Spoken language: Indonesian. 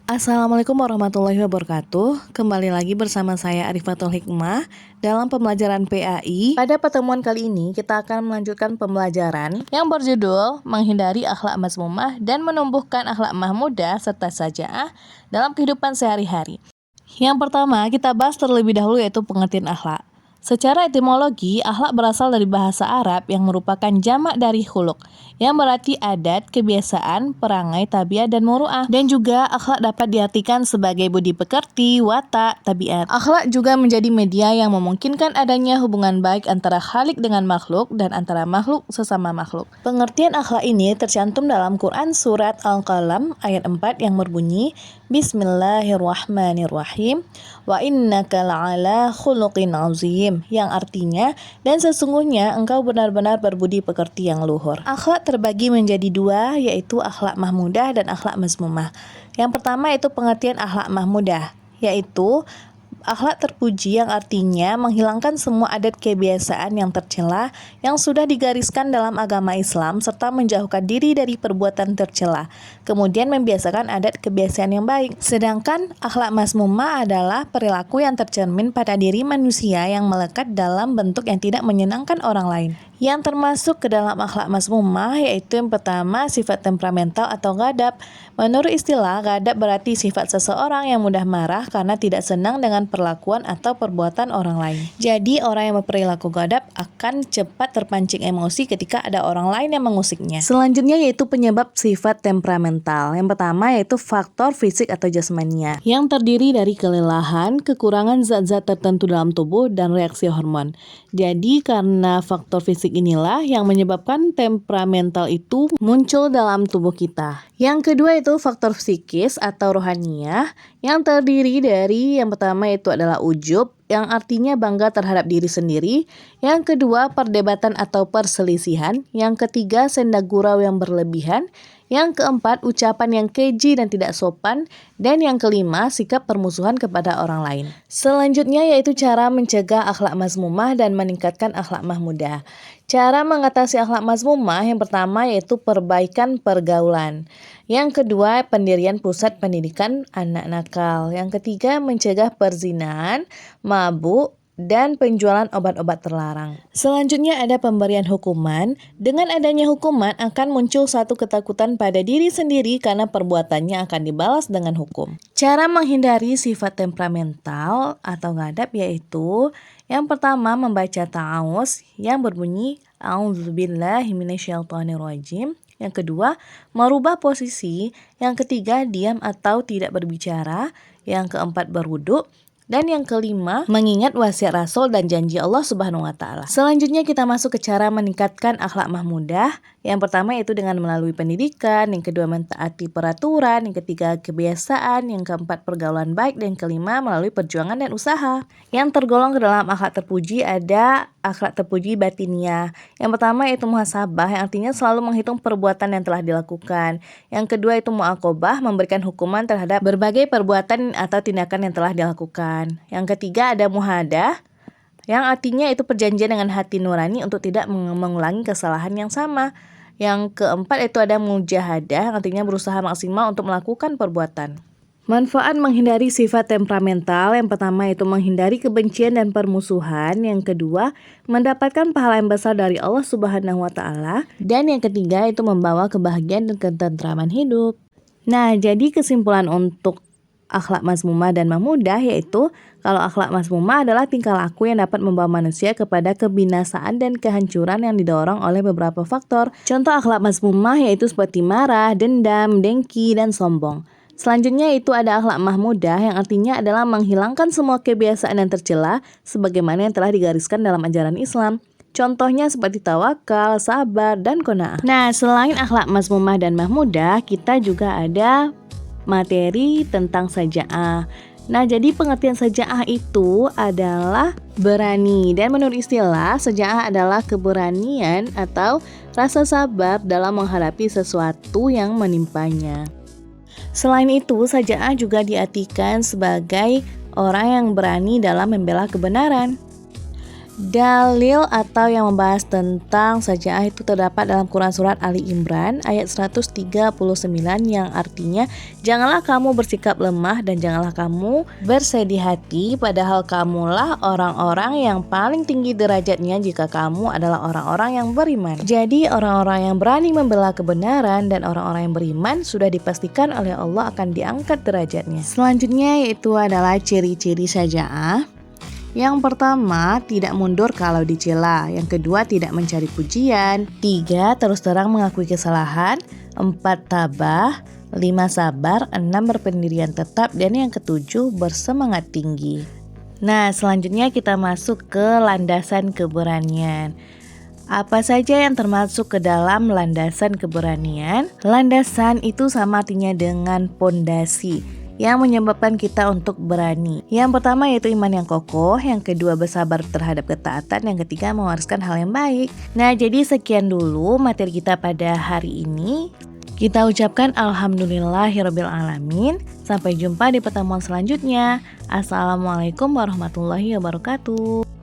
Assalamualaikum warahmatullahi wabarakatuh. Kembali lagi bersama saya Arifatul Hikmah dalam pembelajaran PAI. Pada pertemuan kali ini kita akan melanjutkan pembelajaran yang berjudul Menghindari Akhlak Mazmumah dan Menumbuhkan Akhlak Mahmudah serta Saja'ah dalam Kehidupan Sehari-hari. Yang pertama kita bahas terlebih dahulu yaitu pengertian akhlak. Secara etimologi, akhlak berasal dari bahasa Arab yang merupakan jamak dari khuluq, yang berarti adat, kebiasaan, perangai, tabiat, dan muru'ah. Dan juga akhlak dapat diartikan sebagai budi pekerti, watak, tabiat. Akhlak juga menjadi media yang memungkinkan adanya hubungan baik antara khalik dengan makhluk dan antara makhluk sesama makhluk. Pengertian akhlak ini tercantum dalam Quran surat Al-Qalam ayat 4 yang berbunyi, Bismillahirrahmanirrahim, wa innaka la'ala khuluqin azim, yang artinya, dan sesungguhnya engkau benar-benar berbudi pekerti yang luhur. Akhlak terbagi menjadi dua, yaitu akhlak mahmudah dan akhlak mazmumah. Yang pertama itu pengertian akhlak mahmudah, yaitu akhlak terpuji yang artinya menghilangkan semua adat kebiasaan yang tercela yang sudah digariskan dalam agama Islam serta menjauhkan diri dari perbuatan tercela. Kemudian membiasakan adat kebiasaan yang baik. Sedangkan akhlak mazmumah adalah perilaku yang tercermin pada diri manusia yang melekat dalam bentuk yang tidak menyenangkan orang lain. Yang termasuk ke dalam akhlak mazmumah yaitu yang pertama sifat temperamental atau ghadab. Menurut istilah, ghadab berarti sifat seseorang yang mudah marah karena tidak senang dengan perlakuan atau perbuatan orang lain. Jadi orang yang berperilaku ghadab akan cepat terpancing emosi ketika ada orang lain yang mengusiknya. Selanjutnya yaitu penyebab sifat temperamental. Yang pertama yaitu faktor fisik atau jasmania, yang terdiri dari kelelahan, kekurangan zat-zat tertentu dalam tubuh, dan reaksi hormon. Jadi karena faktor fisik inilah yang menyebabkan temperamental itu muncul dalam tubuh kita. Yang kedua itu faktor psikis atau rohaniyah, yang terdiri dari yang pertama itu adalah ujub, yang artinya bangga terhadap diri sendiri. Yang kedua perdebatan atau perselisihan. Yang ketiga senda gurau yang berlebihan. Yang keempat, ucapan yang keji dan tidak sopan. Dan yang kelima, sikap permusuhan kepada orang lain. Selanjutnya yaitu cara mencegah akhlak mazmumah dan meningkatkan akhlak mahmudah. Cara mengatasi akhlak mazmumah yang pertama yaitu perbaikan pergaulan. Yang kedua, pendirian pusat pendidikan anak nakal. Yang ketiga, mencegah perzinahan, mabuk, dan penjualan obat-obat terlarang. Selanjutnya ada pemberian hukuman. Dengan adanya hukuman akan muncul satu ketakutan pada diri sendiri karena perbuatannya akan dibalas dengan hukum. Cara menghindari sifat temperamental atau ghadab yaitu yang pertama membaca ta'awuz yang berbunyi A'udzubillahi minasyaitonirrajim. Yang kedua, merubah posisi. Yang ketiga, diam atau tidak berbicara. Yang keempat, berwudu. Dan yang kelima, mengingat wasiat Rasul dan janji Allah Subhanahu wa Ta'ala. Selanjutnya kita masuk ke cara meningkatkan akhlak mahmudah. Yang pertama yaitu dengan melalui pendidikan, yang kedua mentaati peraturan, yang ketiga kebiasaan, yang keempat pergaulan baik, dan yang kelima melalui perjuangan dan usaha. Yang tergolong ke dalam akhlak terpuji ada akhlak terpuji batiniah. Yang pertama yaitu muhasabah, yang artinya selalu menghitung perbuatan yang telah dilakukan. Yang kedua itu mu'aqobah, memberikan hukuman terhadap berbagai perbuatan atau tindakan yang telah dilakukan. Yang ketiga ada muhadah, yang artinya itu perjanjian dengan hati nurani untuk tidak mengulangi kesalahan yang sama. Yang keempat itu ada mujahadah, yang artinya berusaha maksimal untuk melakukan perbuatan. Manfaat menghindari sifat temperamental, yang pertama itu menghindari kebencian dan permusuhan. Yang kedua, mendapatkan pahala yang besar dari Allah Subhanahu wa Ta'ala. Dan yang ketiga itu membawa kebahagiaan dan ketentraman hidup. Nah, jadi kesimpulan untuk akhlak mazmumah dan mahmudah yaitu kalau akhlak mazmumah adalah tingkah laku yang dapat membawa manusia kepada kebinasaan dan kehancuran yang didorong oleh beberapa faktor. Contoh akhlak mazmumah yaitu seperti marah, dendam, dengki, dan sombong. Selanjutnya itu ada akhlak mahmudah yang artinya adalah menghilangkan semua kebiasaan yang tercela sebagaimana yang telah digariskan dalam ajaran Islam. Contohnya seperti tawakal, sabar, dan qanaah. Nah, selain akhlak mazmumah dan mahmudah, kita juga ada materi tentang saja'ah. Nah, jadi pengertian saja'ah itu adalah berani. Dan menurut istilah, saja'ah adalah keberanian atau rasa sabar dalam menghadapi sesuatu yang menimpanya. Selain itu, saja'ah juga diartikan sebagai orang yang berani dalam membela kebenaran. Dalil atau yang membahas tentang saja'ah itu terdapat dalam Quran Surat Ali Imran ayat 139 yang artinya, janganlah kamu bersikap lemah dan janganlah kamu bersedih hati, padahal kamulah orang-orang yang paling tinggi derajatnya jika kamu adalah orang-orang yang beriman. Jadi orang-orang yang berani membela kebenaran dan orang-orang yang beriman sudah dipastikan oleh Allah akan diangkat derajatnya. Selanjutnya yaitu adalah ciri-ciri saja'ah. Yang pertama, tidak mundur kalau dicela. Yang kedua, tidak mencari pujian. 3, terus terang mengakui kesalahan. 4, tabah. 5, sabar. 6, berpendirian tetap. Dan yang ketujuh, bersemangat tinggi. Nah, selanjutnya kita masuk ke landasan keberanian. Apa saja yang termasuk ke dalam landasan keberanian? Landasan itu sama artinya dengan pondasi yang menyebabkan kita untuk berani. Yang pertama yaitu iman yang kokoh, yang kedua bersabar terhadap ketaatan, yang ketiga mewariskan hal yang baik. Nah, jadi sekian dulu materi kita pada hari ini. Kita ucapkan alhamdulillahirabbil alamin. Sampai jumpa di pertemuan selanjutnya. Assalamualaikum warahmatullahi wabarakatuh.